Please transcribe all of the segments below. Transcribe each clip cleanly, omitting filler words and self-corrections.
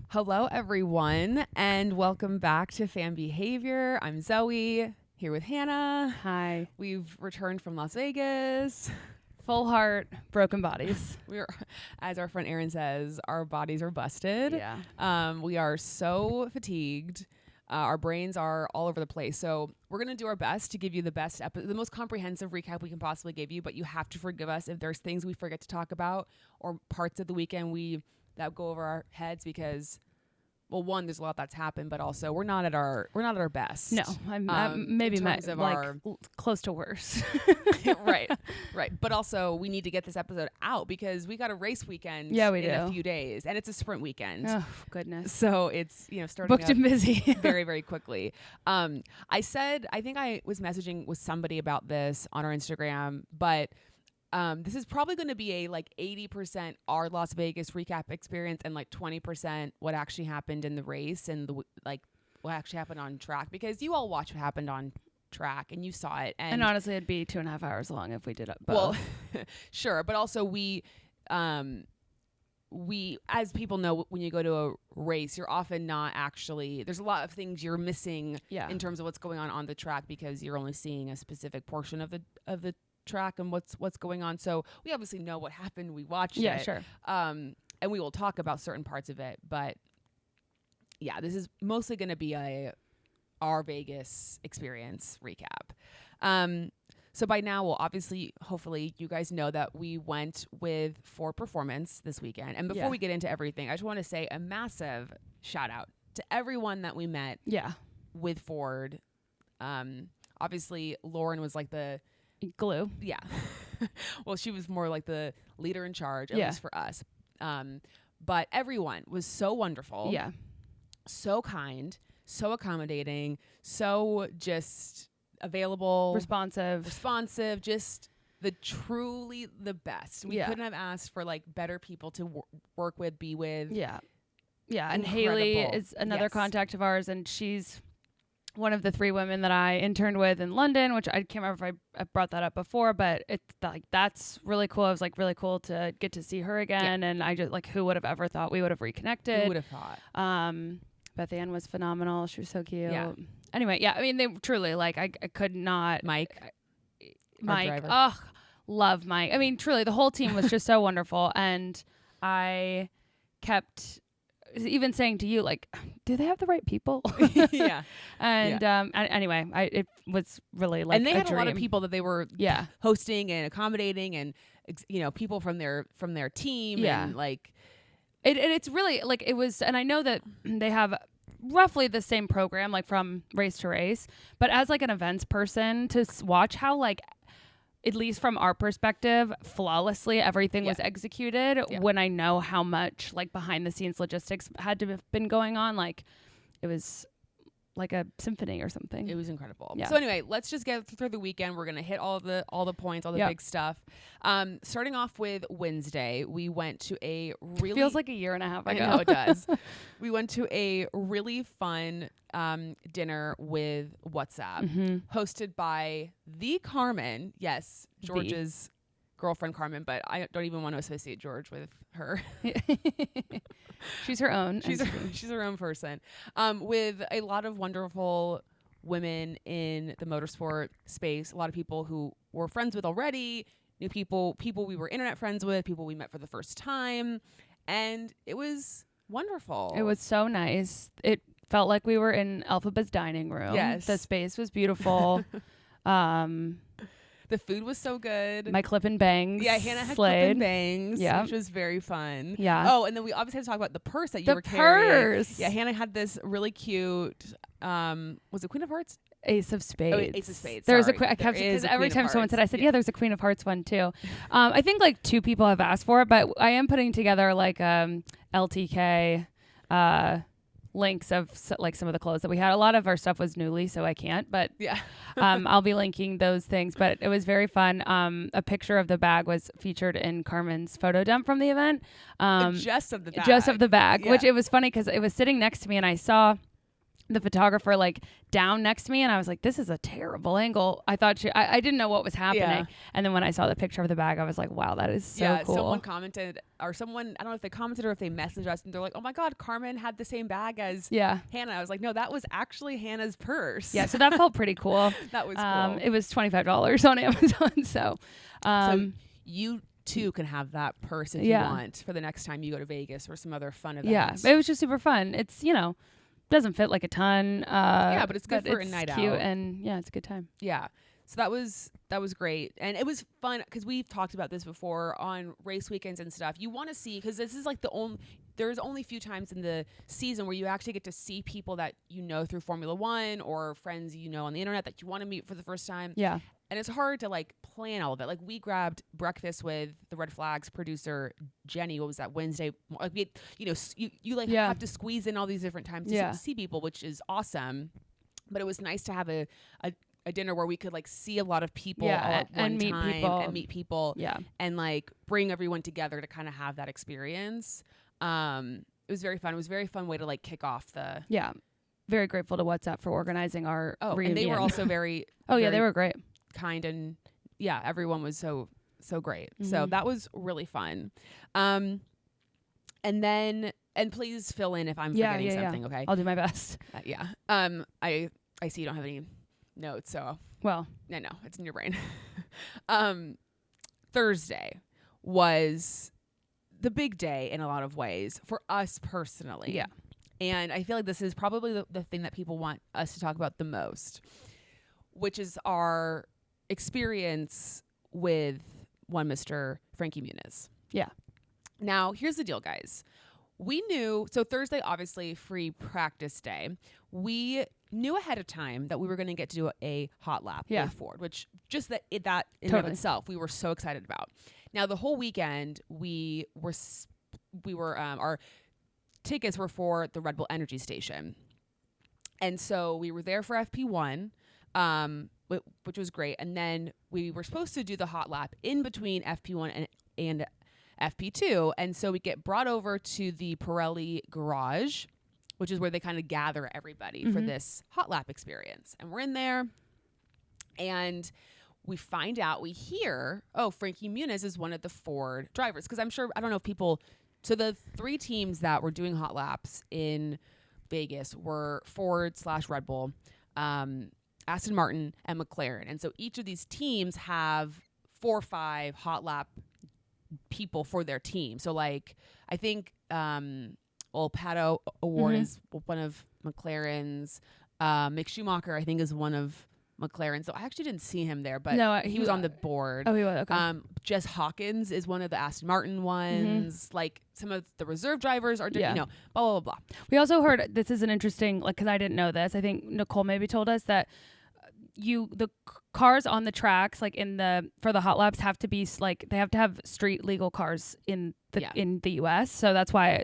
Hello, everyone, and welcome back to Fan Behavior. I'm Zoe, here with Hannah. Hi. We've returned from Las Vegas. Full heart, broken bodies. We're, as our friend Erin says, our bodies are busted. Yeah. We are so fatigued. Our brains are all over the place. So we're going to do our best to give you the most comprehensive recap we can possibly give you, but you have to forgive us if there's things we forget to talk about or parts of the weekend that go over our heads because, well, one, there's a lot that's happened, but also we're not at our best. No, I'm maybe close to worse. right. But also we need to get this episode out because we got a race weekend in a few days, and it's a sprint weekend. Oh goodness. So it's, starting booked and busy very, very quickly. I think I was messaging with somebody about this on our Instagram, but this is probably going to be a 80% our Las Vegas recap experience and 20% what actually happened in the race and what actually happened on track, because you all watch what happened on track and you saw it. And honestly, it'd be 2.5 hours long if we did it both. Well, sure. But also we, as people know, when you go to a race, you're often not actually, there's a lot of things you're missing in terms of what's going on the track because you're only seeing a specific portion of the track and what's going on. So we obviously know what happened. We watched it. Yeah, sure. And we will talk about certain parts of it. But yeah, this is mostly going to be our Vegas experience recap. So by now, hopefully you guys know that we went with Ford Performance this weekend. And before we get into everything, I just want to say a massive shout out to everyone that we met with Ford. Obviously, Lauren was like the glue. Yeah. Well, she was more like the leader in charge, at least for us. But everyone was so wonderful. Yeah. So kind, so accommodating, so just available, responsive, just truly the best. We couldn't have asked for better people to work with, be with. Yeah. Yeah. And Haley is another contact of ours, and she's one of the 3 women that I interned with in London, which I can't remember if I brought that up before, but it's that's really cool. It was really cool to get to see her again. And I just who would have ever thought we would have reconnected? Who would have thought? Beth Ann was phenomenal. She was so cute. Yeah. Anyway, I mean, they truly I could not. Mike. Oh, love Mike. I mean, truly the whole team was just so wonderful. And I kept even saying to you, do they have the right people? Yeah. And anyway, it was really and they had a lot of people that they were hosting and accommodating, and people from their team. And it's really it was. And I know that they have roughly the same program from race to race, but as an events person, to watch how at least from our perspective, flawlessly everything was executed, when I know how much behind the scenes logistics had to have been going on, it was like a symphony or something. It was incredible. Yeah. So anyway, let's just get through the weekend. We're gonna hit all the points, all the big stuff. Starting off with Wednesday, we went to a really feels like a year and a half ago. I know it does. We went to a really fun dinner with WhatsApp, hosted by the Carmen. Yes, George's girlfriend Carmen, but I don't even want to associate George with her. She's her own. She's her own person. With a lot of wonderful women in the motorsport space, a lot of people who we're friends with already, new people we were internet friends with, people we met for the first time, and it was wonderful. It was so nice. It felt like we were in Alphaba's dining room. Yes. The space was beautiful. The food was so good. My clip and bangs. Yeah, Hannah had slayed. clip and bangs, which was very fun. Yeah. Oh, and then we obviously had to talk about the purse that you were carrying. Yeah, Hannah had this really cute, was it Queen of Hearts? Ace of Spades. Oh, Ace of Spades. There's because every time someone said, I said, there's a Queen of Hearts one too. I think 2 people have asked for it, but I am putting together LTK links of some of the clothes that we had. A lot of our stuff was newly, so I can't, but I'll be linking those things. But it was very fun. A picture of the bag was featured in Carmen's photo dump from the event. Just of the bag, which it was funny because it was sitting next to me, and I saw the photographer like down next to me, and I was like, this is a terrible angle. I thought I didn't know what was happening. Yeah. And then when I saw the picture of the bag, I was like, wow, that is so cool. Someone commented, or someone, I don't know if they commented or if they messaged us, and they're like, oh my God, Carmen had the same bag as Hannah. I was like, no, that was actually Hannah's purse. Yeah, so that felt pretty cool. That was cool. It was $25 on Amazon. So you too can have that purse if you want for the next time you go to Vegas or some other fun event. Yeah, it was just super fun. It's, doesn't fit like a ton. But it's good for a night out. It's cute, and it's a good time. Yeah. So that was great. And it was fun because we've talked about this before on race weekends and stuff. You want to see, because this is like there's only a few times in the season where you actually get to see people that you know through Formula One or friends on the internet that you want to meet for the first time. Yeah. And it's hard to like plan all of it. Like we grabbed breakfast with the Red Flags producer Jenny. What was that, Wednesday? Like we, you have to squeeze in all these different times to see people, which is awesome. But it was nice to have a dinner where we could like see a lot of people all at one time and meet people. Yeah. And like bring everyone together to kind of have that experience. It was very fun. It was a very fun way to like kick off the. Yeah. Very grateful to WhatsApp for organizing our reunion. And they were also very. They were great. Kind, and everyone was so great. So that was really fun. And please fill in if I'm forgetting something. Okay, I'll do my best. I see you don't have any notes, so well, no, it's in your brain. Thursday was the big day in a lot of ways for us personally. Yeah, and I feel like this is probably the thing that people want us to talk about the most, which is our experience with one Mr. Frankie Muniz. Yeah. Now, here's the deal, guys. We knew, so Thursday, obviously, free practice day. We knew ahead of time that we were going to get to do a hot lap with Ford, which just that in and of itself, we were so excited about. Now, the whole weekend, we were our tickets were for the Red Bull Energy Station. And so we were there for FP1. Which was great. And then we were supposed to do the hot lap in between FP1 and FP2. And so we get brought over to the Pirelli garage, which is where they kind of gather everybody for this hot lap experience. And we're in there and we hear, Frankie Muniz is one of the Ford drivers. Because I don't know if people, so the 3 teams that were doing hot laps in Vegas were Ford/Red Bull, Aston Martin, and McLaren. And so each of these teams have 4 or 5 hot lap people for their team. So like, I think Pato Award is one of McLaren's. Mick Schumacher, I think, is one of McLaren. So I actually didn't see him there, but no, he was on the board. Oh, he was, okay. Jess Hawkins is one of the Aston Martin ones. Like some of the reserve drivers are, blah, blah, blah, blah. We also heard, this is an interesting, like, because I didn't know this. I think Nicole maybe told us that the cars on the tracks, like for the hot laps, have to be like, they have to have street legal cars in the US. So that's why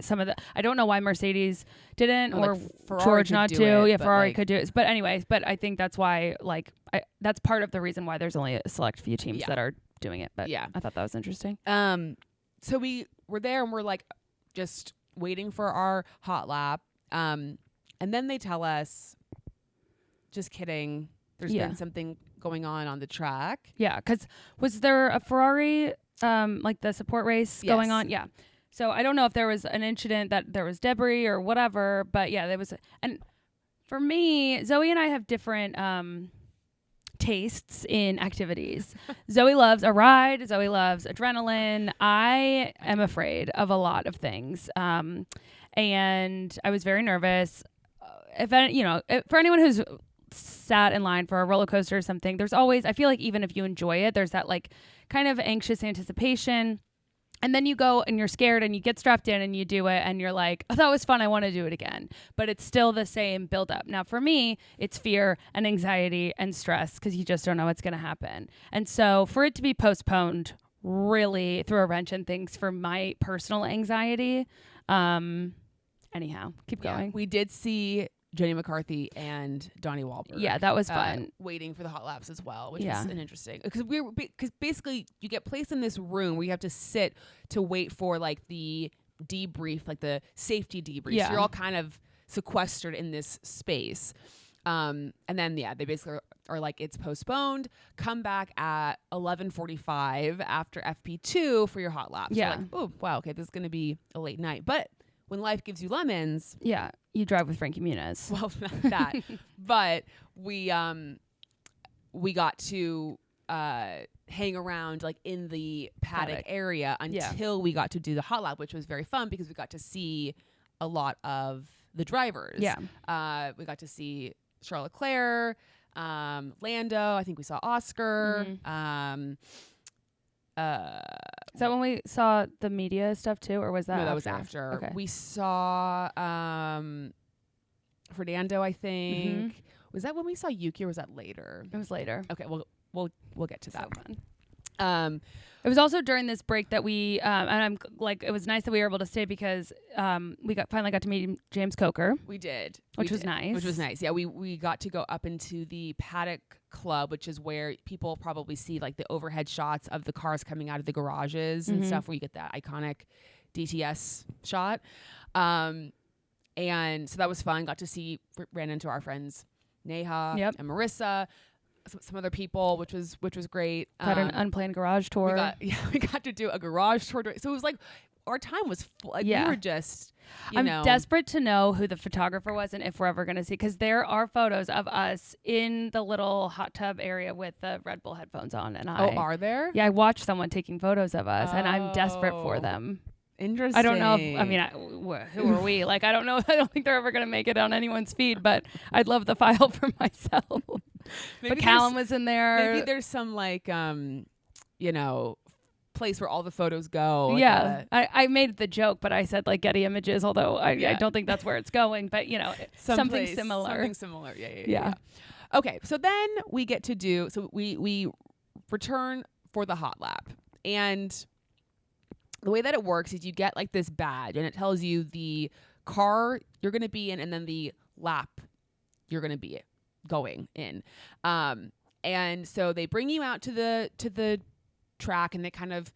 I don't know why Mercedes didn't, or like George not to. Ferrari like, could do it. But anyways, I think that's why, like, that's part of the reason why there's only a select few teams that are doing it. But I thought that was interesting. So we were there and we're like just waiting for our hot lap. And then they tell us, just kidding, there's been something going on the track. Yeah, because was there a Ferrari, like the support race going on? Yeah. So I don't know if there was an incident that there was debris or whatever, but there was. And for me, Zoe and I have different tastes in activities. Zoe loves a ride. Zoe loves adrenaline. I am afraid of a lot of things. And I was very nervous. For anyone who's sat in line for a roller coaster or something, there's always, I feel like even if you enjoy it, there's that like kind of anxious anticipation. And then you go and you're scared and you get strapped in and you do it and you're like, oh, that was fun, I want to do it again. But it's still the same buildup. Now for me, it's fear and anxiety and stress because you just don't know what's going to happen. And so for it to be postponed really threw a wrench in things for my personal anxiety. Anyhow, keep going. We did see Jenny McCarthy and Donnie Wahlberg. Yeah, that was fun. Waiting for the hot laps as well, which is an interesting, because basically you get placed in this room where you have to sit to wait for like the debrief, like the safety debrief. Yeah. So you're all kind of sequestered in this space. And then, they basically are like, it's postponed. Come back at 11:45 after FP2 for your hot lap. So Yeah. like, oh, wow. Okay. This is going to be a late night. But when life gives you lemons. Yeah. You drive with Frankie Muniz. Well, not that. But we got to hang around like in the paddock area until we got to do the hot lap, which was very fun because we got to see a lot of the drivers. Yeah. We got to see Charles Leclerc, Lando. I think we saw Oscar. Mm-hmm. Is that when we saw the media stuff too, or was that? No, that after? was after. Okay. We saw Fernando. I think. Mm-hmm. Was that when we saw Yuki, or was that later? It was later. Okay, we'll get to that. So fun. It was also during this break that we and I'm like, it was nice that we were able to stay because we finally got to meet James Coker. We did, which was nice. Which was nice. Yeah, we got to go up into the paddock club, which is where people probably see like the overhead shots of the cars coming out of the garages and stuff, where you get that iconic DTS shot. And so that was fun. Got to ran into our friends Neha and Marissa. Some other people, which was great. Got an unplanned garage tour. We got to do a garage tour. So it was like our time was full. Like we were just, I'm desperate to know who the photographer was and if we're ever going to see, because there are photos of us in the little hot tub area with the Red Bull headphones on. And are there? Yeah, I watched someone taking photos of us, and I'm desperate for them. Interesting. I don't know who are we? Like, I don't know. I don't think they're ever going to make it on anyone's feed, but I'd love the file for myself. But Callum was in there. Maybe there's some like, place where all the photos go. Yeah. I made the joke, but I said like Getty Images, although I don't think that's where it's going, but something similar. Something similar. Yeah. Okay. So then we get to we return for the hot lap, and the way that it works is you get like this badge, and it tells you the car you're going to be in and then the lap you're going to be going in. And so they bring you out to the track, and they kind of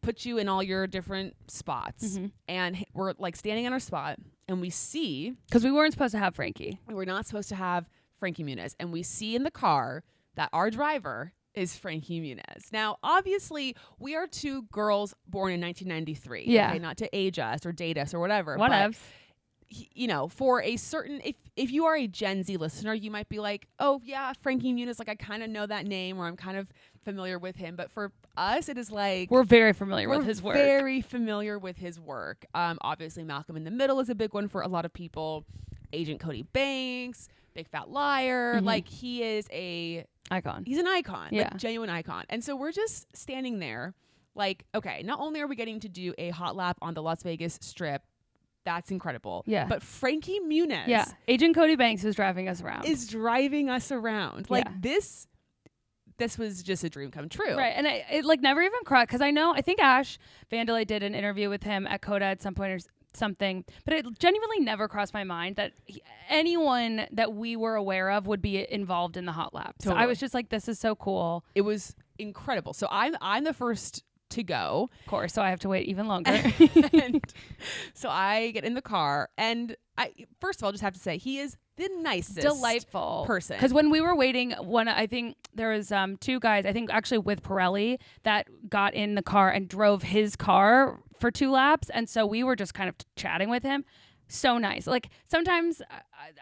put you in all your different spots. And we're like standing in our spot, and we see, because we weren't supposed to have Frankie. We were not supposed to have Frankie Muniz, and we see in the car that our driver is Frankie Muniz. Now, obviously, we are two girls born in 1993. Yeah. Okay? Not to age us or date us or whatever. Whatevs. But, for a certain, if you are a Gen Z listener, you might be like, oh, yeah, Frankie Muniz, like I kind of know that name, or I'm kind of familiar with him. But for us, it is like... We're very familiar with his work. Very familiar with his work. Obviously, Malcolm in the Middle is a big one for a lot of people. Agent Cody Banks, Big Fat Liar. Like, he is a... icon. He's an icon. Yeah. Like, genuine icon. And so we're just standing there like, okay, not only are we getting to do a hot lap on the Las Vegas Strip, that's incredible. Yeah. But Frankie Muniz. Agent Cody Banks is driving us around. Like this was just a dream come true. Right. And it like never even crossed, because I think Ash Vandelay did an interview with him at Coda at some point or something, but it genuinely never crossed my mind that anyone that we were aware of would be involved in the hot lap. So I was just like, this is so cool. It was incredible. So I'm the first to go, of course, so I have to wait even longer. And so I get in the car, and I first of all just have to say he is the nicest, delightful person. Because when we were waiting, I think there was two guys, I think actually with Pirelli, that got in the car and drove his car for 2 laps, and so we were just kind of chatting with him. So nice. Like, sometimes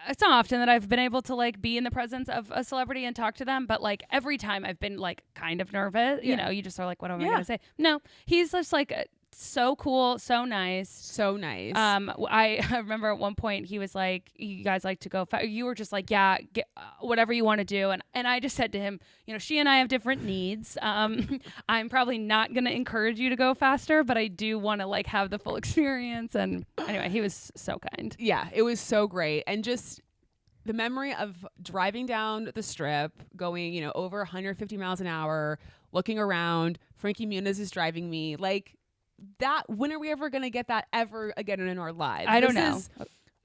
it's not often that I've been able to like be in the presence of a celebrity and talk to them, but like every time I've been like kind of nervous. You just are like, what am I gonna say? No, he's just like so cool, so nice. I remember at one point he was like, you guys like to go you were just like, yeah, get, whatever you want to do, and I just said to him, she and I have different needs. I'm probably not going to encourage you to go faster, but I do want to like have the full experience. And anyway, he was so kind. Yeah, it was so great. And just the memory of driving down the Strip, going over 150 miles an hour, looking around, Frankie Muniz is driving me, like, that, when are we ever going to get that ever again in our lives? I don't know.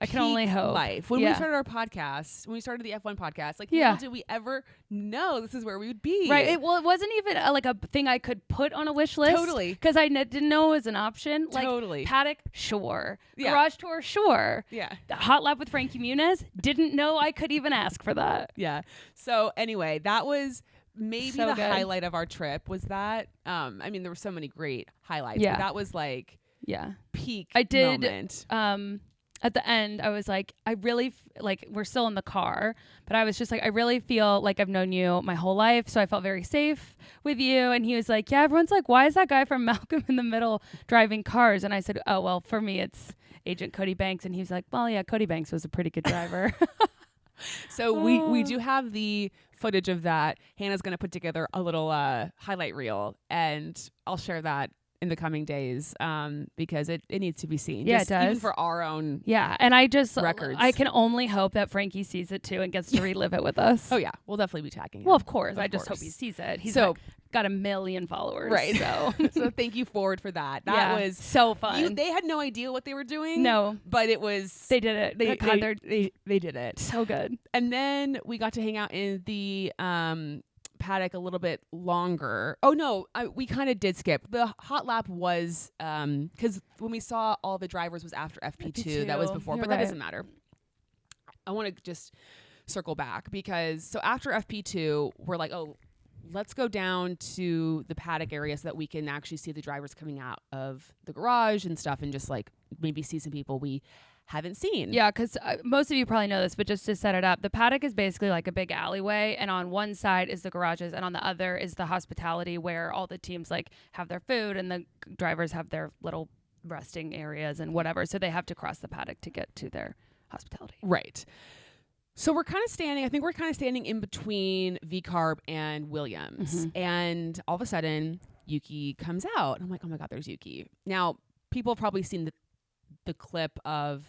I can only hope. Life. When we started our podcast, when we started the F1 podcast, like, little did we ever know this is where we would be. Right. It wasn't even like a thing I could put on a wish list. Totally. Because I didn't know it was an option. Like, totally. paddock, sure. Yeah. Garage tour, sure. Yeah. The hot lap with Frankie Muniz, didn't know I could even ask for that. Yeah. So anyway, that was maybe So the good. highlight of our trip was that. I mean, there were so many great highlights. Yeah. But that was like peak I did. moment. At the end, I was like, I really, like, we're still in the car, but I was just like, I really feel like I've known you my whole life. So I felt very safe with you. And he was like, yeah, everyone's like, why is that guy from Malcolm in the Middle driving cars? And I said, oh, well, for me, it's Agent Cody Banks. And he was like, well, yeah, Cody Banks was a pretty good driver. So we do have the footage of that. Hannah's going to put together a little highlight reel, and I'll share that in the coming days because it needs to be seen. Yeah, just it does. even for our own And I just records. I can only hope that Frankie sees it too and gets to relive it with us. Oh yeah, we'll definitely be tagging him. Well, of course. Of I just hope course. he sees it. He's So- got 1 million followers. Right. So, So thank you Forward for that. That was so fun. they had no idea what they were doing. No. But it was They did it. they did it. so good. And then we got to hang out in the paddock a little bit longer. Oh no, we kind of did skip. The hot lap was because when we saw all the drivers was after FP2. That was before, You're but right. that doesn't matter. I want to just circle back because so after FP2, we're like, oh, let's go down to the paddock area so that we can actually see the drivers coming out of the garage and stuff, and just like maybe see some people we haven't seen. Yeah, because most of you probably know this, but just to set it up, the paddock is basically like a big alleyway, and on one side is the garages, and on the other is the hospitality where all the teams like have their food and the drivers have their little resting areas and whatever. So they have to cross the paddock to get to their hospitality. Right. So we're kind of standing, I think we're kind of standing in between V-Carb and Williams. And all of a sudden, Yuki comes out. I'm like, oh my God, there's Yuki. Now, people have probably seen the clip of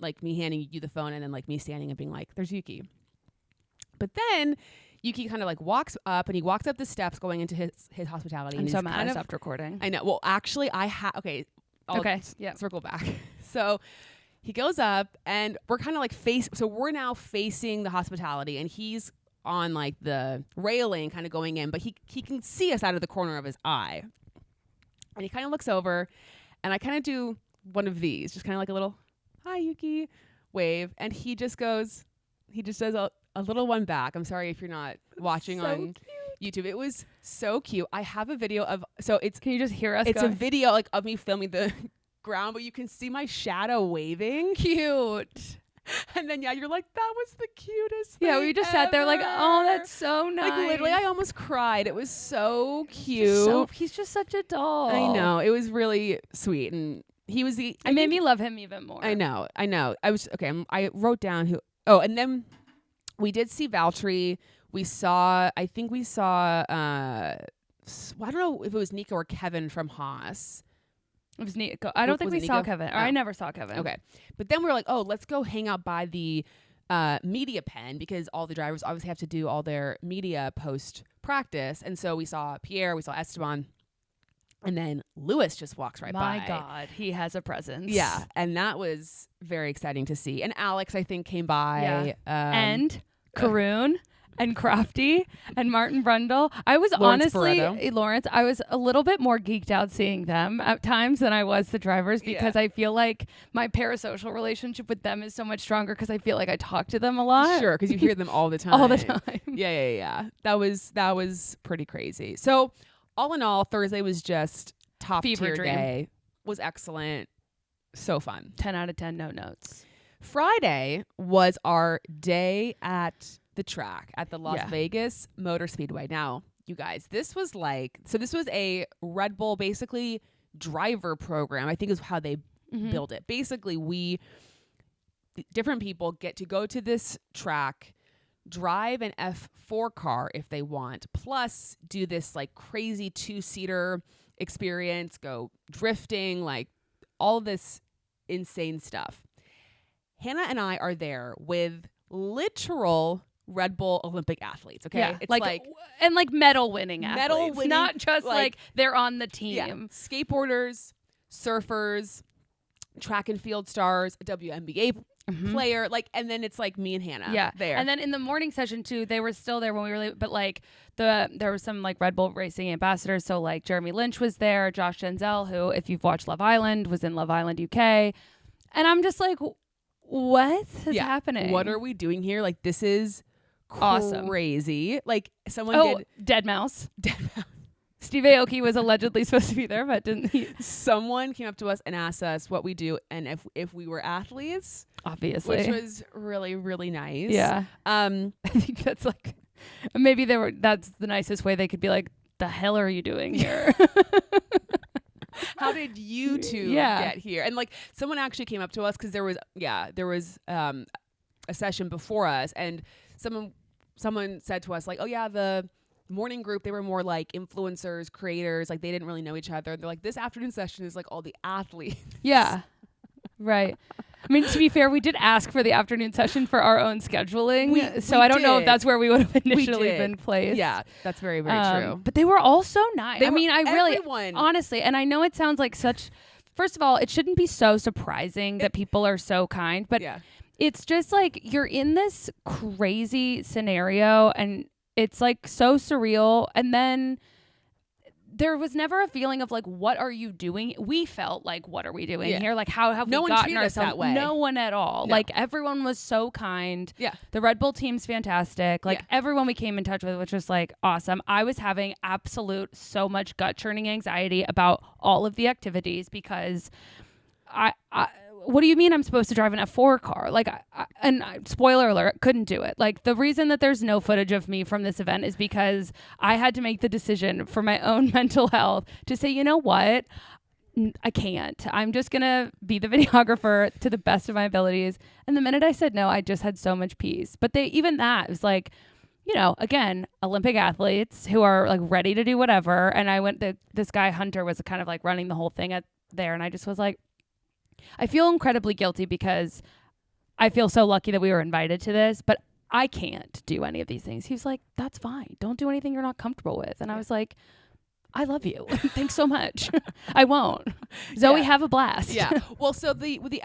like me handing you the phone and then like me standing and being like, there's Yuki. But then Yuki kind of like walks up, and he walks up the steps going into his hospitality. I'm and so he's mad kind I of, stopped recording. I know. Well, actually, I'll circle back. So he goes up, and we're kind of like so we're now facing the hospitality, and he's on like the railing kind of going in, but he can see us out of the corner of his eye. And he kind of looks over, and I kind of do one of these, just kind of like a little, hi, Yuki, wave. And he just does a little one back. I'm sorry if you're not watching So on YouTube. It was so cute. I have a video of, so it's, Can you just hear us? it's go? a video like of me filming the ground, but you can see my shadow waving. Cute. And then, you're like, that was the cutest thing Yeah, we just sat there like, oh, ever." that's so nice. Like, literally, I almost cried. It was so cute. He's just such a doll. I know. It was really sweet. And he was It made me love him even more. I know. I was, okay, I wrote down who, and then we did see Valtteri. I don't know if it was Nico or Kevin from Haas. It was Nico. I don't think Was we it saw Nico? Kevin. Or Oh. I never saw Kevin. Okay. But then we were like, oh, let's go hang out by the media pen because all the drivers obviously have to do all their media post practice. And so we saw Pierre, we saw Esteban, and then Lewis just walks right by. My God, he has a presence. Yeah. And that was very exciting to see. And Alex, I think, came by. And Karoon and Crofty and Martin Brundle. I was Lawrence honestly, Barretto. Lawrence, I was a little bit more geeked out seeing them at times than I was the drivers because I feel like my parasocial relationship with them is so much stronger because I feel like I talk to them a lot. Sure, because you hear them all the time. All the time. Yeah. That was pretty crazy. So all in all, Thursday was just top Fever tier dream. day. Was excellent. So fun. 10 out of 10, no notes. Friday was our day at the track at the Las Yeah. Vegas Motor Speedway. Now, you guys, this was a Red Bull basically driver program. I think is how they build it. Basically, different people get to go to this track, drive an F4 car if they want, plus do this like crazy 2-seater experience, go drifting, like all this insane stuff. Hannah and I are there with literal Red Bull Olympic athletes. Okay. Yeah, It's and medal winning athletes. Medal winning, not just like they're on the team. yeah, skateboarders, surfers, track and field stars, WNBA player, like, and then it's like me and Hannah there. And then in the morning session too, they were still there when we were late, but like there was some like Red Bull Racing ambassadors. So like Jeremy Lynch was there, Josh Denzel, who, if you've watched Love Island, was in Love Island UK. And I'm just like, what is happening? What are we doing here? Like, this is awesome. Crazy. Like, someone did Dead Mouse. Steve Aoki was allegedly supposed to be there, but didn't he? Someone came up to us and asked us what we do and if we were athletes. Obviously. Which was really, really nice. Yeah. I think that's like, maybe that's the nicest way they could be like, the hell are you doing here? How did you two get here? And like, someone actually came up to us because there was a session before us, and someone said to us like, oh yeah, the morning group, they were more like influencers, creators, like they didn't really know each other. They're like, this afternoon session is like all the athletes. Yeah. Right. I mean, to be fair, we did ask for the afternoon session for our own scheduling. So I don't know if that's where we would have initially been placed. Yeah, that's very, very true. But they were all so nice. Honestly, and I know it sounds like first of all, it shouldn't be so surprising that people are so kind, but it's just like you're in this crazy scenario and it's like so surreal. And then there was never a feeling of like, what are you doing? We felt like, what are we doing here? Like, how have we gotten ourselves that way? No one at all. No. Like, everyone was so kind. Yeah. The Red Bull team's fantastic. Like, everyone we came in touch with, which was like awesome. I was having absolute so much gut churning anxiety about all of the activities because what do you mean I'm supposed to drive an F4 car? Like, spoiler alert, couldn't do it. Like, the reason that there's no footage of me from this event is because I had to make the decision for my own mental health to say, you know what? I can't. I'm just going to be the videographer to the best of my abilities. And the minute I said no, I just had so much peace. But even that was like, you know, again, Olympic athletes who are like ready to do whatever. And I went, this guy Hunter was kind of like running the whole thing there. And I just was like, I feel incredibly guilty because I feel so lucky that we were invited to this, but I can't do any of these things. He was like, that's fine. Don't do anything you're not comfortable with. And I was like, I love you. Thanks so much. I won't. Zoe, have a blast. Yeah. Well, so with the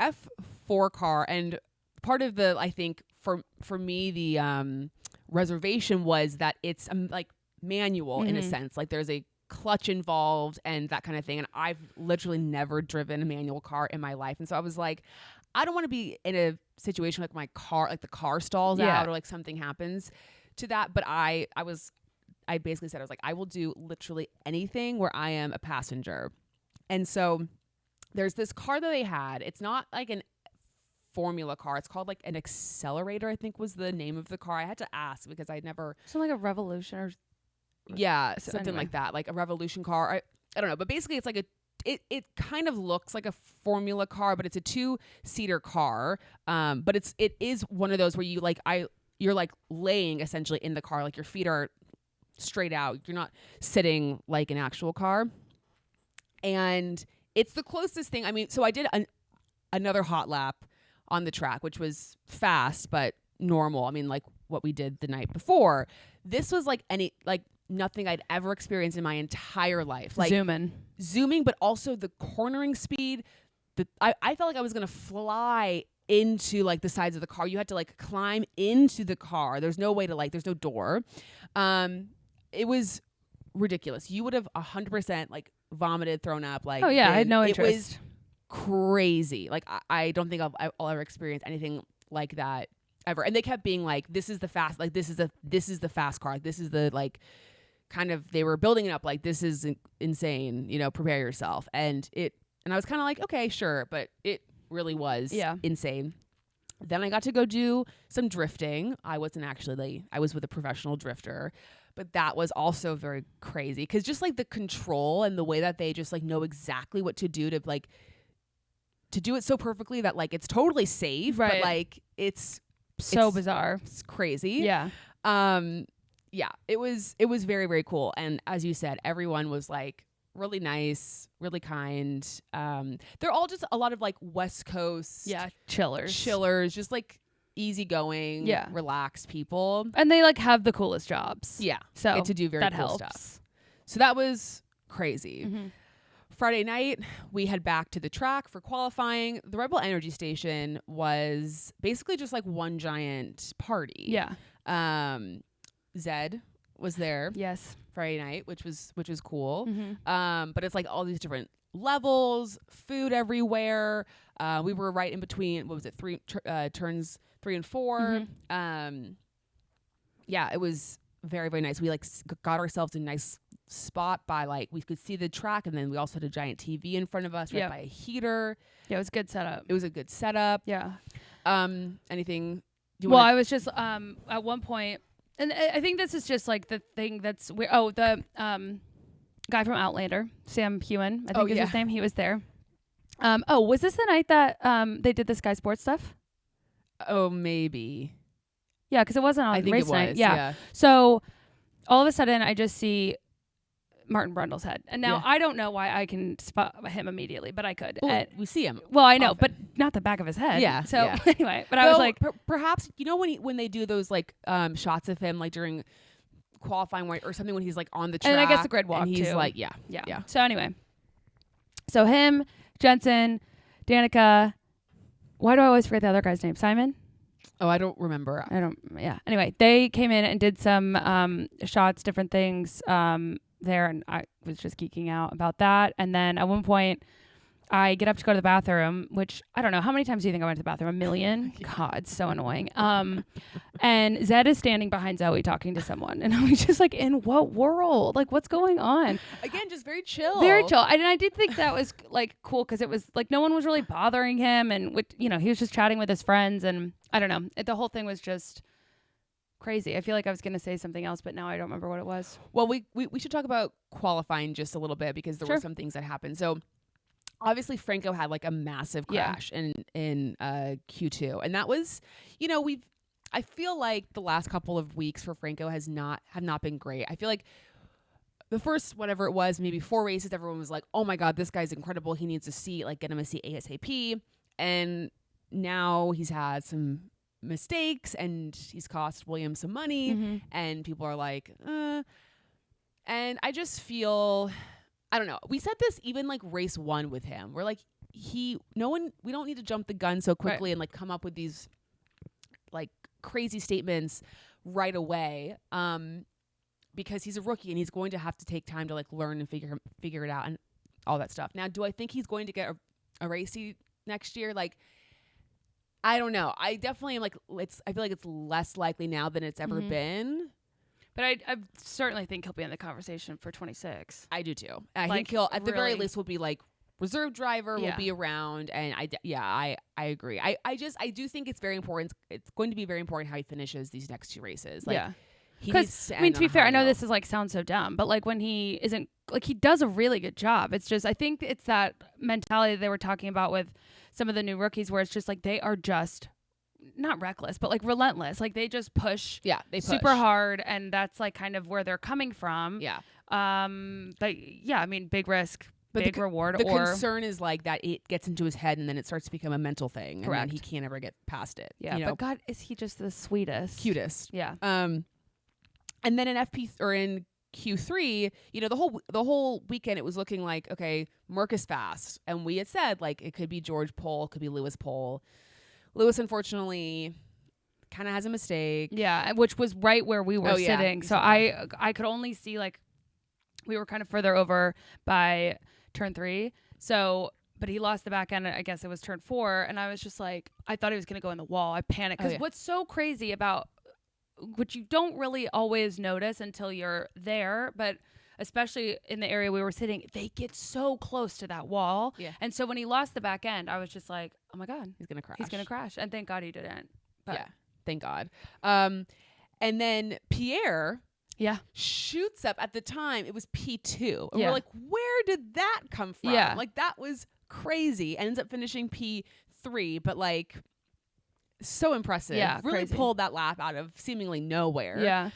F4 car, and part of the, I think for me, the reservation was that it's like manual in a sense. Like, there's a clutch involved and that kind of thing, and I've literally never driven a manual car in my life, and so I was like, I don't want to be in a situation like my car, like the car stalls out or like something happens to that. But I basically said, I was like, I will do literally anything where I am a passenger. And so there's this car that they had. It's not like an formula car. It's called like an accelerator, I think was the name of the car. I had to ask because I'd never. So like a Revolution or. Yeah, something like that, like a Revolution car. I don't know, but basically it's like it kind of looks like a formula car, but it's a 2-seater car. But it is one of those where you like you're like laying essentially in the car, like your feet are straight out. You're not sitting like an actual car. And it's the closest thing. I mean, so I did another hot lap on the track, which was fast but normal. I mean, like what we did the night before. This was like nothing I'd ever experienced in my entire life. Like zooming, but also the cornering speed. I felt like I was going to fly into like the sides of the car. You had to like climb into the car. There's no way to there's no door. It was ridiculous. You would have 100% like vomited, thrown up. Like, oh yeah, I had no interest. It was crazy. Like, I don't think I'll ever experience anything like that ever. And they kept being like, this is the fast, like this is the fast car. This is the like, kind of, they were building it up like, this is insane, you know, prepare yourself. And I was kind of like, okay, sure. But it really was insane. Then I got to go do some drifting. I was with a professional drifter, but that was also very crazy. Cause just like the control and the way that they just like know exactly what to do to like, to do it so perfectly that like, it's totally safe, but like it's bizarre. It's crazy. Yeah. Yeah, it was very, very cool. And as you said, everyone was like really nice, really kind. They're all just a lot of like West Coast chillers, just like easygoing, relaxed people. And they like have the coolest jobs. Yeah. So get to do very that cool helps. stuff. So that was crazy. Friday night, we head back to the track for qualifying. The Red Bull Energy Station was basically just like one giant party. Yeah. Zed was there. Yes. Friday night, which was cool. Mm-hmm. But it's like all these different levels, food everywhere. We were right in between. What was it? Turns 3 and 4. Mm-hmm. Yeah, it was very, very nice. We like got ourselves a nice spot by like we could see the track, and then we also had a giant TV in front of us right by a heater. Yeah, it was a good setup. It was a good setup. Yeah. Anything? I was just at one point, and I think this is just like the thing that's weird. Oh, the guy from Outlander, Sam Hewen, I think is his name. He was there. Was this the night that they did the Sky Sports stuff? Oh, maybe. Yeah, because it wasn't on race night. Yeah. So all of a sudden, I just see Martin Brundle's head, and now I don't know why I can spot him immediately, but I could. Well, we see him. Well, I know, often. but not the back of his head. Yeah. So anyway, but I was like, perhaps when they do those like shots of him like during qualifying or something when he's like on the track, and I guess the grid walk and he's too. like, yeah. So anyway, so him, Jensen, Danica. Why do I always forget the other guy's name? Simon. Oh, I don't remember. Yeah. Anyway, they came in and did some shots, different things there, and I was just geeking out about that. And then at one point, I get up to go to the bathroom, which I don't know. How many times do you think I went to the bathroom? 1 million? God, it's so annoying. And Zed is standing behind Zoe talking to someone. And I was just like, in what world? Like, what's going on? Again, just very chill. Very chill. And I did think that was like cool because it was like no one was really bothering him. And, he was just chatting with his friends. And I don't know. The whole thing was just crazy. I feel like I was going to say something else, but now I don't remember what it was. Well, we should talk about qualifying just a little bit because there were some things that happened. So obviously Franco had like a massive crash in Q2, and that was, I feel like the last couple of weeks for Franco have not been great. I feel like the first, whatever it was, maybe 4 races, everyone was like, oh my God, this guy's incredible. He needs a seat, like get him a seat ASAP. And now he's had some mistakes and he's cost Williams some money and people are like, and I just feel, I don't know. We said this even like race 1 with him. We're like, we don't need to jump the gun so quickly and like come up with these like crazy statements right away. Because he's a rookie and he's going to have to take time to like learn and figure it out and all that stuff. Now, do I think he's going to get a race seat next year? Like, I don't know. I definitely am like, I feel like it's less likely now than it's ever been. But I certainly think he'll be in the conversation for 26. I do too. I think he'll, at the very least, will be like reserve driver, will be around. And I agree. I do think it's very important. It's going to be very important how he finishes these next 2 races. Like, because to be fair, I know this is like sounds so dumb, but like when he isn't like he does a really good job. It's just I think it's that mentality that they were talking about with some of the new rookies where it's just like they are just not reckless, but like relentless. Like they just push, they push super hard, and that's like kind of where they're coming from. Yeah. But yeah, I mean, big risk, but big reward. The concern is like that it gets into his head and then it starts to become a mental thing. Correct. And then he can't ever get past it. Yeah. But God, is he just the sweetest, cutest? Yeah. And then in in Q3, the whole weekend it was looking like, okay, Merck is fast. And we had said like it could be George Pole, it could be Lewis Pole. Lewis unfortunately kind of has a mistake. Yeah, which was right where we were sitting. So I could only see like we were kind of further over by turn 3. So but he lost the back end. I guess it was turn 4, and I was just like, I thought he was going to go in the wall. I panicked because what's so crazy about which you don't really always notice until you're there, but especially in the area we were sitting, they get so close to that wall. Yeah. And so when he lost the back end, I was just like, oh my God, he's going to crash. He's going to crash. And thank God he didn't. But yeah, thank God. And then Pierre shoots up at the time. It was P2. And we're like, where did that come from? Yeah. Like that was crazy. Ends up finishing P3, but like, so impressive. Yeah, really crazy. Pulled that lap out of seemingly nowhere. Yeah.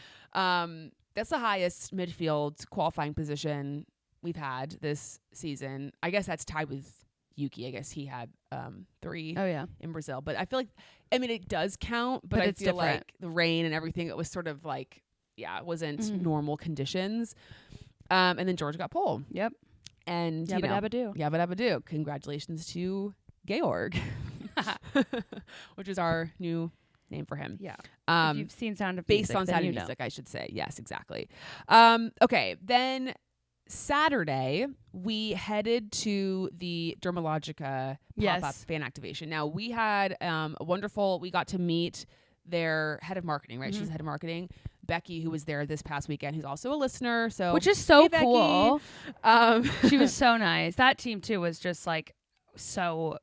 That's the highest midfield qualifying position we've had this season. I guess that's tied with Yuki. I guess he had 3 in Brazil. But I feel like, I mean, it does count, but I it's feel different. like the rain and everything, it was sort of like, it wasn't normal conditions. And then George got pole. Yep. And Yabba dabba do. Yabba dabba do. Congratulations to Georg, which is our new name for him. Yeah. If you've seen Sound of based Music, on then Sound you of know. Music, I should say. Yes, exactly. Okay, then Saturday we headed to the Dermalogica pop-up fan activation. Now we had we got to meet their head of marketing, right? She's head of marketing, Becky, who was there this past weekend, who's also a listener. So which is so hey, cool. She was Becky. so nice. That team too was just like so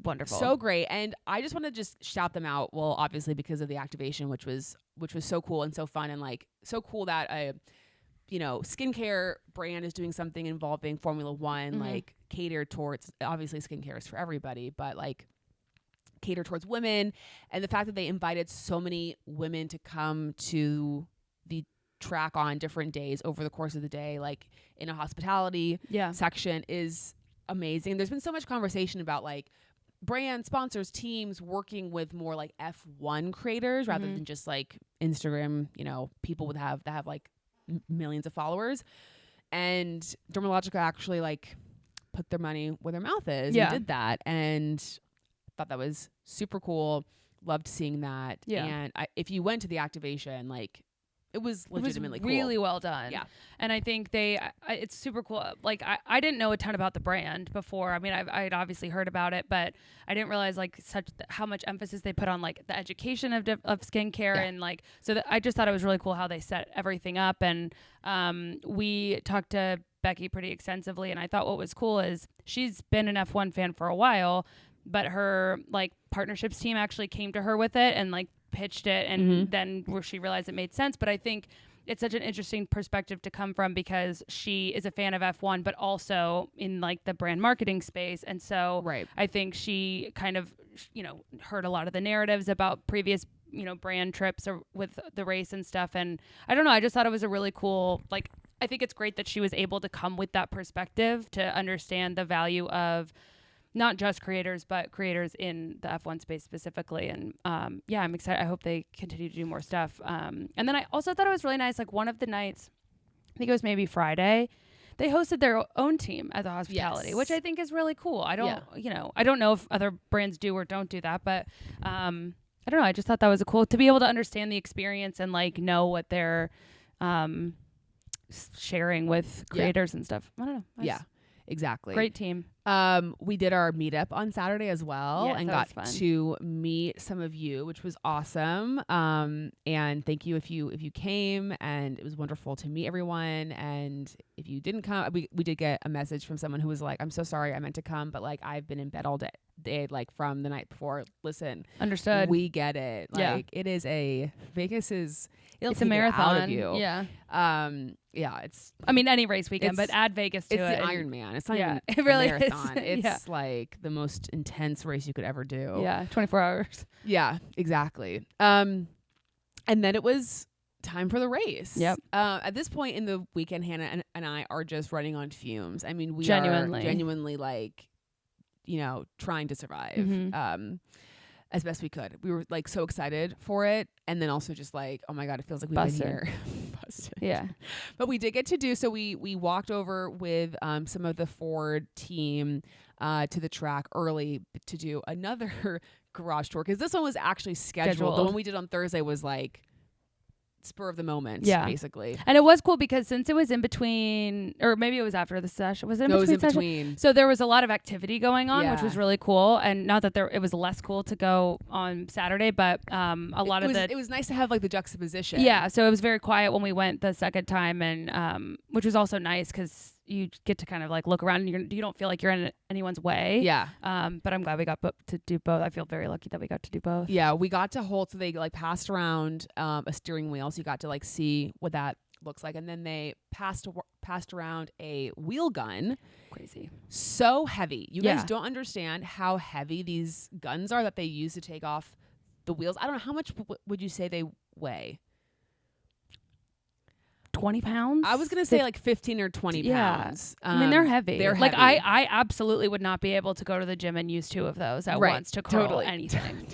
wonderful. So great. And I just want to just shout them out. Well, obviously because of the activation, which was so cool and so fun, and like so cool that skincare brand is doing something involving Formula One, like catered towards, obviously skincare is for everybody, but like cater towards women. And the fact that they invited so many women to come to the track on different days over the course of the day, like in a hospitality section, is amazing. There's been so much conversation about like brand sponsors, teams working with more like F1 creators rather than just like Instagram, people that have like millions of followers. And Dermalogica actually like put their money where their mouth is and did that, and thought that was super cool. Loved seeing that. And if you went to the activation, like it was legitimately really cool. well done. Yeah. And I think it's super cool. Like I didn't know a ton about the brand before. I mean, I'd obviously heard about it, but I didn't realize like how much emphasis they put on like the education of skincare and like, so I just thought it was really cool how they set everything up. And we talked to Becky pretty extensively, and I thought what was cool is she's been an F1 fan for a while, but her like partnerships team actually came to her with it and like pitched it, and then where she realized it made sense. But I think it's such an interesting perspective to come from because she is a fan of F1 but also in like the brand marketing space, and so I think she kind of heard a lot of the narratives about previous brand trips or with the race and stuff. And I don't know, I just thought it was a really cool, like, I think it's great that she was able to come with that perspective to understand the value of not just creators, but creators in the F1 space specifically. And I'm excited. I hope they continue to do more stuff. And then I also thought it was really nice, like one of the nights, I think it was maybe Friday, they hosted their own team at the hospitality, which I think is really cool. I don't, I don't know if other brands do or don't do that, but I don't know. I just thought that was cool to be able to understand the experience and like know what they're sharing with creators and stuff. I don't know. Exactly. Great team. We did our meetup on Saturday as well, and got to meet some of you, which was awesome. And thank you if you came, and it was wonderful to meet everyone. And if you didn't come, we did get a message from someone who was like, "I'm so sorry, I meant to come, but like I've been in bed all day, like from the night before." Listen, understood. We get it. Like it is Vegas is. It's a marathon. Out of you. It's. I mean, any race weekend, but add Vegas to it. It's the Ironman. It's not even it really a marathon. Is. It's like the most intense race you could ever do. Yeah, 24 hours. Yeah, exactly. And then it was time for the race. Yep. At this point in the weekend, Hannah and I are just running on fumes. I mean, we genuinely are genuinely like, trying to survive. As best we could. We were like so excited for it, and then also just like, oh my god, it feels like we've been here. Busted. Yeah. But we did get to do so. We walked over with some of the Ford team to the track early to do another garage tour, because this one was actually scheduled. The one we did on Thursday was like spur of the moment, basically. And it was cool because since it was in between, or maybe it was after the session, was it in between? So there was a lot of activity going on, which was really cool. And not that it was less cool to go on Saturday, but it was nice to have like the juxtaposition. Yeah, so it was very quiet when we went the second time, and which was also nice because you get to kind of like look around and you don't feel like you're in anyone's way. Yeah. But I'm glad we got to do both. I feel very lucky that we got to do both. Yeah, we got to hold, so they like passed around a steering wheel, so you got to like see what that looks like, and then they passed around a wheel gun. Crazy. So heavy. You guys don't understand how heavy these guns are that they use to take off the wheels. I don't know, how much would you say they weigh? 20 pounds? I was going to say like 15 or 20 pounds. I mean, they're heavy. They're like, heavy. I absolutely would not be able to go to the gym and use 2 of those at once to curl anything.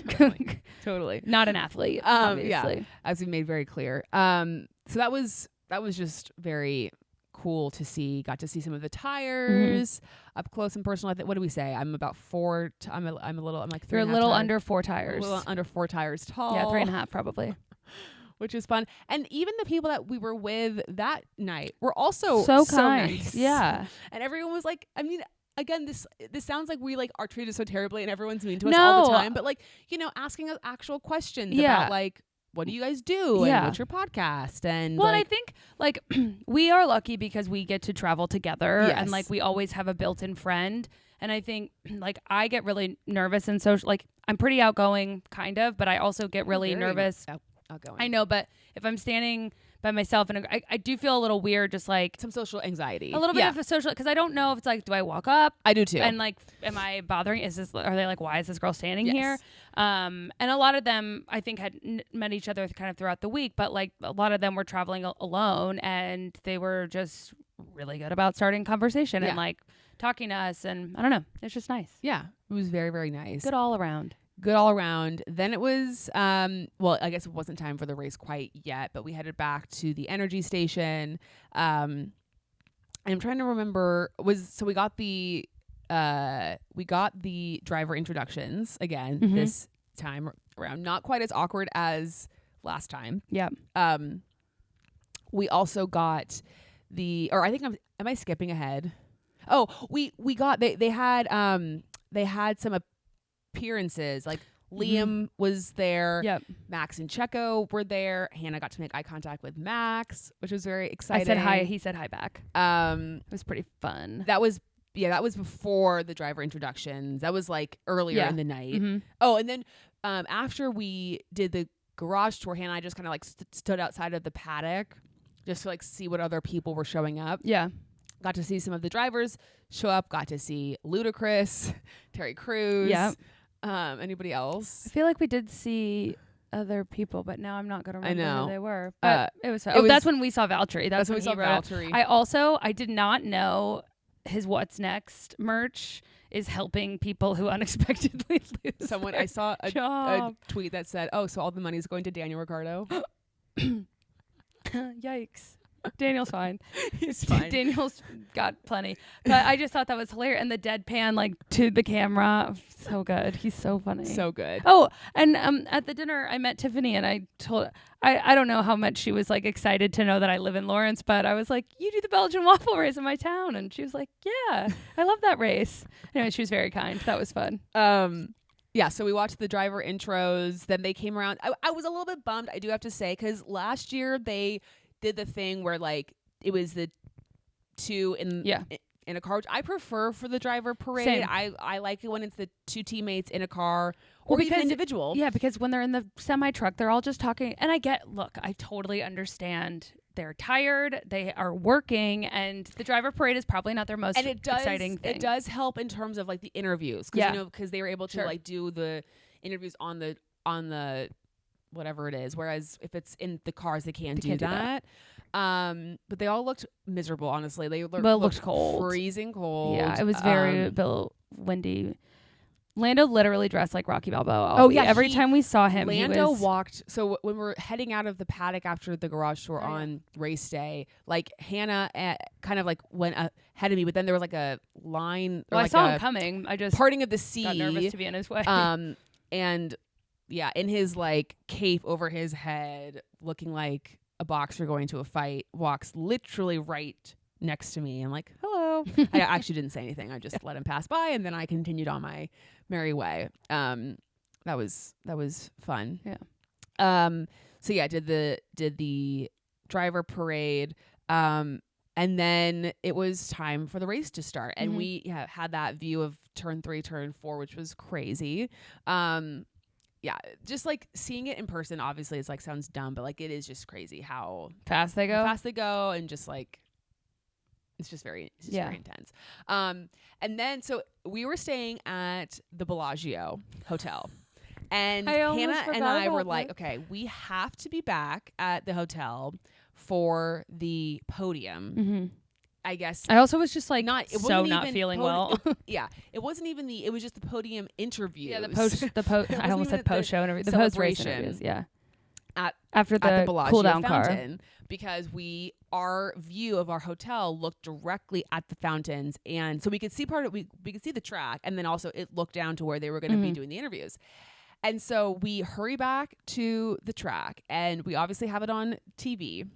Totally. Not an athlete, obviously. As we made very clear. So that was just very cool to see. Got to see some of the tires up close and personal. I think, what do we say? I'm about I'm like 3.5 You're a little tires. under 4 tires. A little under 4 tires tall. Yeah, 3.5 probably. Which is fun. And even the people that we were with that night were also so so kind. nice. Yeah. And everyone was like, I mean, again, this sounds like we like are treated so terribly and everyone's mean to us all the time. But like, you know, asking us actual questions about like, what do you guys do? And what's your podcast? And well, and I think like we are lucky because we get to travel together and like we always have a built-in friend. And I think like I get really nervous and social. Like I'm pretty outgoing, kind of, but I also get really nervous. Outgoing. I know, but if I'm standing by myself and I do feel a little weird, just like some social anxiety, a little bit of a social, because I don't know if it's like, do I walk up? I do too. And like, am I bothering? Are they like, why is this girl standing here? And a lot of them I think had met each other kind of throughout the week, but like a lot of them were traveling alone and they were just really good about starting conversation and like talking to us. And I don't know, it's just nice. Yeah, it was very, very nice. Good all around. Then it was, well, I guess it wasn't time for the race quite yet, but we headed back to the energy station. And I'm trying to remember, so we got the driver introductions again this time around. Not quite as awkward as last time. Yeah. We also got or I think am I skipping ahead? Oh, we got, they had some appearances, like Liam was there. Yep. Max and Checo were there. Hannah got to make eye contact with Max, which was very exciting. I said hi. He said hi back. It was pretty fun. That was before the driver introductions. That was like earlier in the night. Oh, and then after we did the garage tour, Hannah and I just kind of like stood outside of the paddock just to like see what other people were showing up. Yeah. Got to see some of the drivers show up. Got to see Ludacris, Terry Crews. Yeah. Anybody else? I feel like we did see other people, but now I'm not going to remember who they were. But it was fun. That's when we saw Valtteri. That's when we saw Valtteri. I did not know his What's Next merch is helping people who unexpectedly lose I saw a tweet that said, "Oh, so all the money's going to Daniel Ricciardo." Yikes. Daniel's fine. He's fine. Daniel's got plenty. But I just thought that was hilarious. And the deadpan, like, to the camera. So good. He's so funny. So good. Oh, and at the dinner, I met Tiffany and I told I don't know how much she was, like, excited to know that I live in Lawrence, but I was like, you do the Belgian waffle race in my town. And she was like, yeah, I love that race. Anyway, she was very kind. That was fun. Yeah, so we watched the driver intros. Then they came around. I was a little bit bummed, I do have to say, because last year they did the thing where like it was the two in a car, which I prefer for the driver parade. Same. I like it when it's the two teammates in a car or even individual. Yeah, because when they're in the semi truck, they're all just talking. And I totally understand. They're tired. They are working, and the driver parade is probably not their most exciting thing. It does help in terms of like the interviews, because they were able to like do the interviews on the whatever it is. Whereas if it's in the cars, they can't do that. But they all looked miserable. Honestly, they looked cold, freezing cold. Yeah, it was very windy. Lando literally dressed like Rocky Balboa. Oh yeah, every time we saw him, Lando walked. So when we're heading out of the paddock after the garage tour on race day, like Hannah kind of like went ahead of me, but then there was like a line. Well, I saw him coming. I just parting of the sea. Got nervous to be in his way. And yeah, in his like cape over his head, looking like a boxer going to a fight, walks literally right next to me. I'm like, hello. I actually didn't say anything. I just let him pass by, and then I continued on my merry way. That was fun. Yeah. So yeah, did the driver parade. And then it was time for the race to start, and we had that view of turn 3, turn 4, which was crazy. Yeah, just like seeing it in person, obviously it's like sounds dumb, but like it is just crazy how fast they go, and just like it's just very intense. And then so we were staying at the Bellagio Hotel, and Hannah and I were like, okay, we have to be back at the hotel for the podium. I guess I also was just like not feeling well. It wasn't even it was just the podium interview. Yeah, the post. I almost said post show and everything. The post race interviews. Yeah. after the Bellagio cool down car. fountain because our view of our hotel looked directly at the fountains, and so we could see we could see the track, and then also it looked down to where they were going to be doing the interviews. And so we hurry back to the track, and we obviously have it on TV.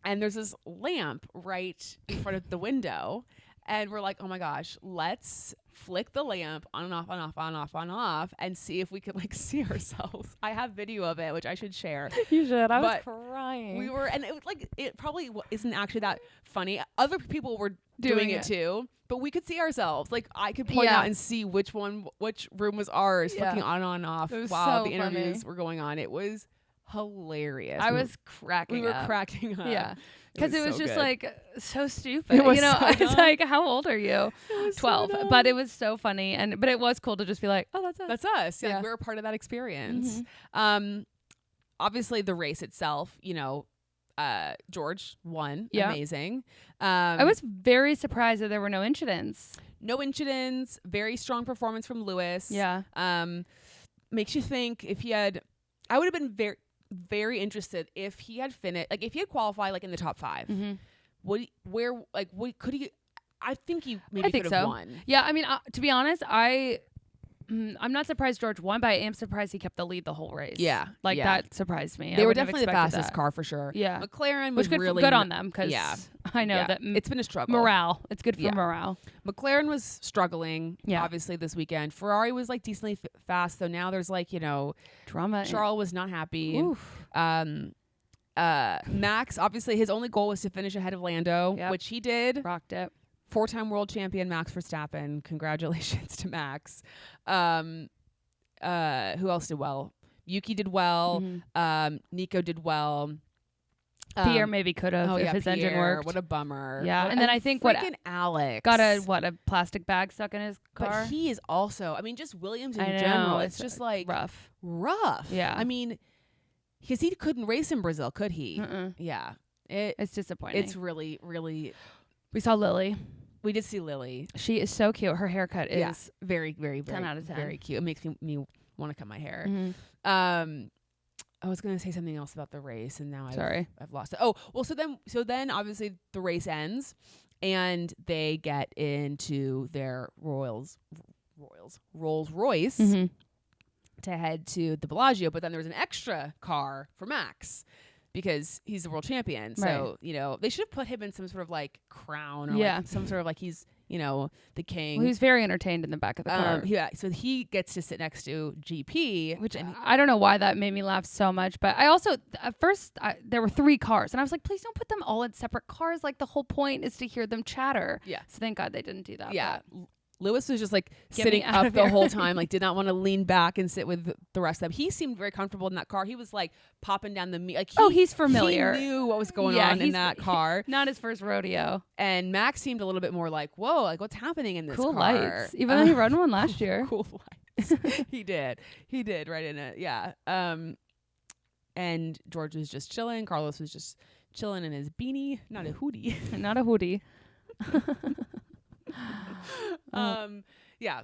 And there's this lamp right in front of the window. And we're like, oh my gosh, let's flick the lamp on and off, on off, on off, on off, and see if we could like see ourselves. I have video of it, which I should share. You should. I was crying. We were, and it was like, it probably isn't actually that funny. Other people were doing it too, but we could see ourselves. Like I could point out and see which room was ours, flicking on and off while the interviews were going on. It was hilarious. I was cracking up. We were cracking up. Yeah. Because it was so just good. like so stupid. It was I was like, how old are you? 12. So but it was so funny. But it was cool to just be like, oh, that's us. That's us. Yeah. We're a part of that experience. Obviously the race itself, George won. Yeah. Amazing. I was very surprised that there were no incidents. No incidents. Very strong performance from Lewis. Yeah. Makes you think if he had, I would have been very interested if he had finished, like if he had qualified like in the top 5. Could he? I think he maybe could have won. Yeah, I mean, to be honest, I'm not surprised George won, but I am surprised he kept the lead the whole race. Yeah, that surprised me. They were definitely the fastest car for sure. Yeah, McLaren was really good on them because I know that it's been a struggle. Morale, it's good for morale. McLaren was struggling, obviously this weekend. Ferrari was like decently fast, though. Now there's like drama. Charles was not happy. Max, obviously his only goal was to finish ahead of Lando, which he did. Rocked it. 4-time world champion Max Verstappen. Congratulations to Max. Who else did well? Yuki did well. Nico did well. Pierre maybe could have if his engine worked. What a bummer. Yeah, and then I think Alex got a plastic bag stuck in his car. But he is also, I mean, just Williams in general. It's just like rough. Yeah. I mean, because he couldn't race in Brazil, could he? Yeah. It's disappointing. It's really, really. We saw Lily. We did see Lily. She is so cute. Her haircut is very, very, very 10 out of 10. Very cute. It makes me want to cut my hair. I was going to say something else about the race, and now I've lost it. Oh, well, so then obviously the race ends, and they get into their Rolls Royce to head to the Bellagio. But then there was an extra car for Max, because he's the world champion. So, they should have put him in some sort of like crown or like some sort of like he's, the king. Well, he was very entertained in the back of the car. So he gets to sit next to GP. Which I don't know why that made me laugh so much. But I also, at first, there were 3 cars. And I was like, please don't put them all in separate cars. Like the whole point is to hear them chatter. Yeah. So thank God they didn't do that. Yeah. Lewis was just like sitting up the whole time, like did not want to lean back and sit with the rest of them. He seemed very comfortable in that car. He was like popping down he's familiar. He knew what was going on in that car. Not his first rodeo. And Max seemed a little bit more like, whoa, like what's happening in this cool car? Lights. Even though he rode one last year. Cool lights. He did right in it. Yeah. And George was just chilling. Carlos was just chilling in his beanie, not a hoodie. Not a hoodie.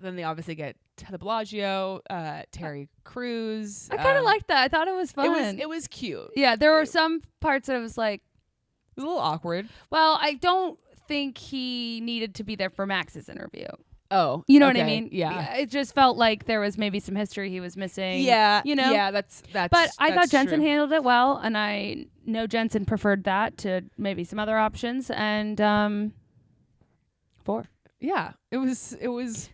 Then they obviously get to the Bellagio, Terry Crews. I kind of liked that. I thought it was fun. It was cute. Yeah, there were some parts that it was like, it was a little awkward. Well, I don't think he needed to be there for Max's interview. Oh, you know what I mean? Yeah. It just felt like there was maybe some history he was missing. Yeah. Yeah, that's. But I thought Jensen handled it well, and I know Jensen preferred that to maybe some other options, and 4. Yeah, it was.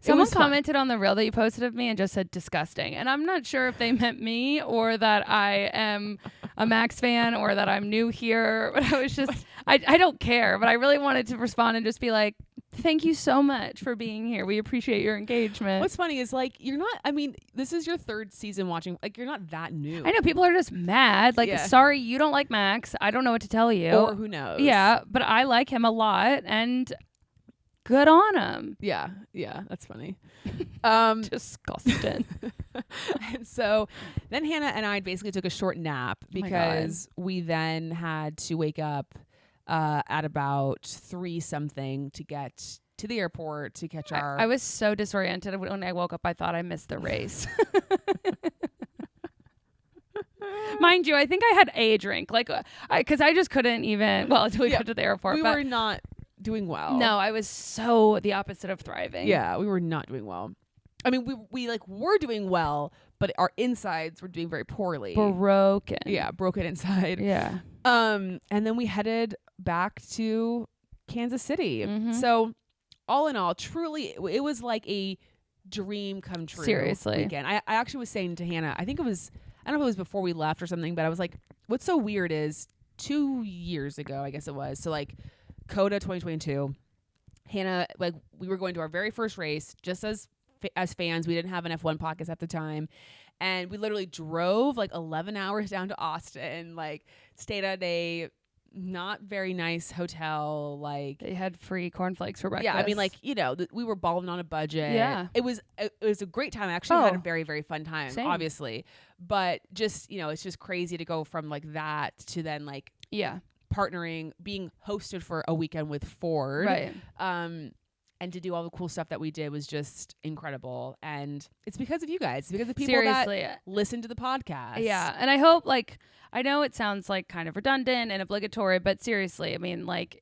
Someone commented on the reel that you posted of me and just said disgusting. And I'm not sure if they meant me or that I am a Max fan or that I'm new here. But I was just, I don't care. But I really wanted to respond and just be like, thank you so much for being here. We appreciate your engagement. What's funny is like, you're not, I mean, this is your 3rd season watching. Like, you're not that new. I know people are just mad. Like, sorry, you don't like Max. I don't know what to tell you. Or who knows. Yeah, but I like him a lot. And good on him. Yeah, that's funny. Disgusting. And so then Hannah and I basically took a short nap because we then had to wake up at about 3-something to get to the airport to catch our... I was so disoriented when I woke up. I thought I missed the race. Mind you, I think I had a drink, like, because I just couldn't even. Well, until we got to the airport, We but were not doing well. no, I was so the opposite of thriving. Yeah, we were not doing well. I mean, we like were doing well, but our insides were doing very poorly. Broken. Yeah, broken inside. Yeah. And then we headed back to Kansas City. Mhm. So, all in all, truly, it was like a dream come true. Seriously. Weekend. I actually was saying to Hannah, I don't know if it was before we left or something, but I was like, what's so weird is 2 years ago, I guess it was. So like CODA 2022, Hannah, like we were going to our very first race just as fans. We didn't have an F1 podcast at the time. And we literally drove like 11 hours down to Austin, like stayed at a not very nice hotel. Like They had free cornflakes for breakfast. yeah, I mean, like, you know, we were balling on a budget. Yeah. It was a great time. I actually had a Oh. very, very fun time, Same. obviously. But just, you know, it's just crazy to go from like that to then like Yeah. partnering, being hosted for a weekend with Ford. Right. And to do all the cool stuff that we did was just incredible. And it's because of you guys. It's because of people Seriously. that listen to the podcast. Yeah. And I hope, like, I know it sounds like kind of redundant and obligatory, but seriously, I mean, like,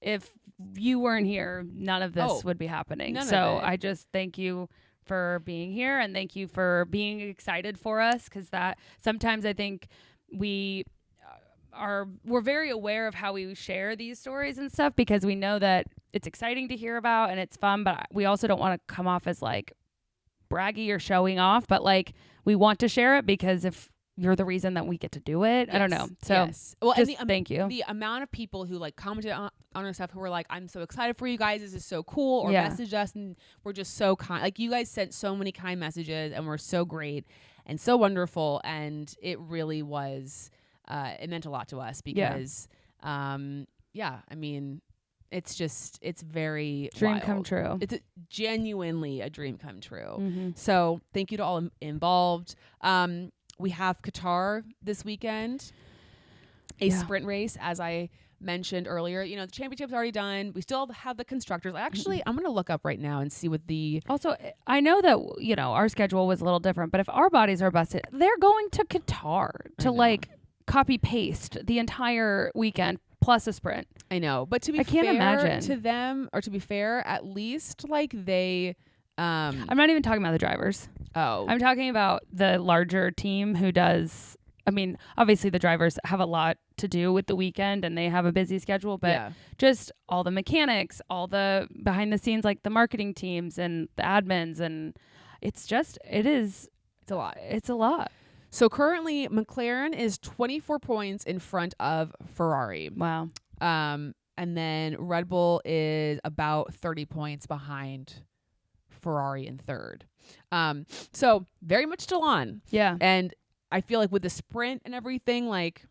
if you weren't here, none of this would be happening. None So of it. I just thank you for being here and thank you for being excited for us, because that sometimes I think we're very aware of how we share these stories and stuff, because we know that it's exciting to hear about and it's fun, but we also don't want to come off as like braggy or showing off, but like we want to share it because if you're the reason that we get to do it. I don't know. So yes. Well, just and thank you. The amount of people who like commented on our stuff who were like, I'm so excited for you guys. This is so cool. Or Yeah. messaged us and we're just so kind. Like you guys sent so many kind messages and were so great and so wonderful. And it really was, it meant a lot to us because, I mean, it's very Dream wild. come true. It's genuinely a dream come true. Mm-hmm. So thank you to all involved. We have Qatar this weekend, a sprint race, as I mentioned earlier. You know, the championship's already done. We still have the constructors. Actually, I'm going to look up right now and see what the... Also, I know that, you know, our schedule was a little different, but if our bodies are busted, they're going to Qatar to like copy paste the entire weekend plus a sprint. I know, but to be I can't fair imagine. to them, or to be fair, at least like they... I'm not even talking about the drivers. Oh. I'm talking about the larger team who does. I mean, obviously the drivers have a lot to do with the weekend and they have a busy schedule, but just all the mechanics, all the behind the scenes, like the marketing teams and the admins, and it's a lot. It's a lot. So currently McLaren is 24 points in front of Ferrari. Wow. And then Red Bull is about 30 points behind Ferrari in third. So very much still on. Yeah. And I feel like with the sprint and everything, like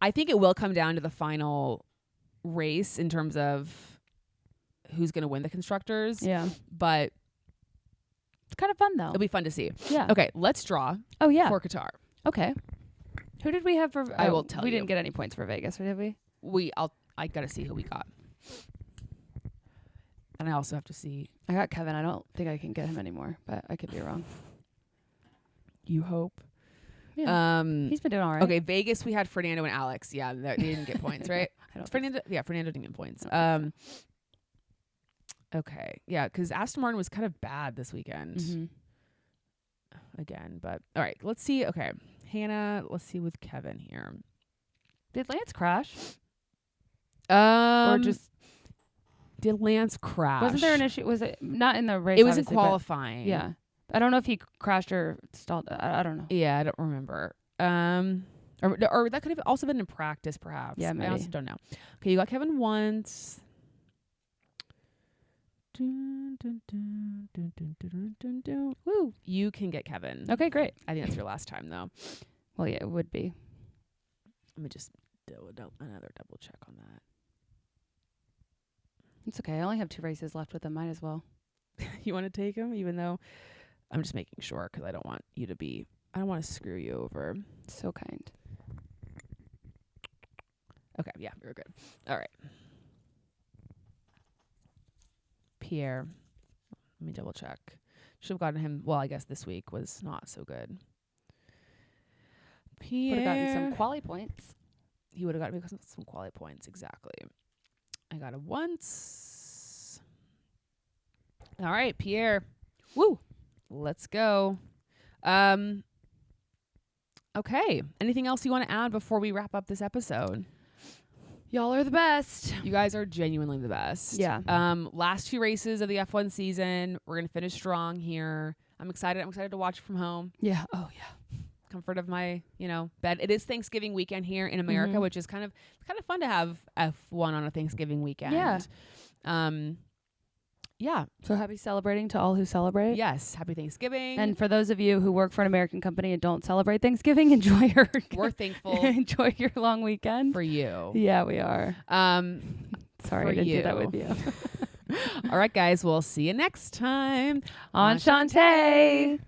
I think it will come down to the final race in terms of who's going to win the constructors. Yeah. But It's kind of fun though. it'll be fun to see. Yeah. Okay, let's draw Oh yeah. for Qatar. Okay. Who did we have for? I will tell We you. didn't get any points for Vegas, did we? I got to see who we got. And I also have to see. I got Kevin. I don't think I can get him anymore, but I could be wrong. You hope. Yeah. He's been doing all right. Okay, Vegas, we had Fernando and Alex. Yeah, they didn't get points, right? I don't Fernando didn't get points. I Okay, yeah, because Aston Martin was kind of bad this weekend again. But all right, let's see. Okay, Hannah, let's see with Kevin here. Did Lance crash? Or just did Lance crash? wasn't there an issue? Was it not in the race? It was in obviously, but qualifying. Yeah, I don't know if he crashed or stalled. I don't know. Yeah, I don't remember. Or that could have also been in practice, perhaps. Yeah, I maybe. also don't know. Okay, you got Kevin once. Woo! You can get Kevin. Okay, great. I think that's your last time, though. Well, yeah, it would be. Let me just do another double check on that. It's okay. I only have 2 races left with him. Might as well. You want to take him, even though I'm just making sure because I don't want you to be. I don't want to screw you over. So kind. Okay, yeah, we're good. All right. Pierre. Let me double check. Should have gotten him. Well, I guess this week was not so good. Pierre. Would have gotten some quali points. He would have gotten me some quality points. Exactly. I got it once. All right, Pierre. Woo. Let's go. Okay. Anything else you want to add before we wrap up this episode? Y'all are the best. You guys are genuinely the best. Yeah. Last 2 races of the F1 season. We're gonna finish strong here. I'm excited. I'm excited to watch it from home. Yeah. Oh yeah. Comfort of my, bed. It is Thanksgiving weekend here in America, which is kind of fun to have F1 on a Thanksgiving weekend. Yeah. Yeah. So happy celebrating to all who celebrate. Yes. Happy Thanksgiving. And for those of you who work for an American company and don't celebrate Thanksgiving, enjoy your we're thankful enjoy your long weekend. for you. Yeah, we are. Sorry I didn't do that with you. All right, guys. We'll see you next time. Enchante.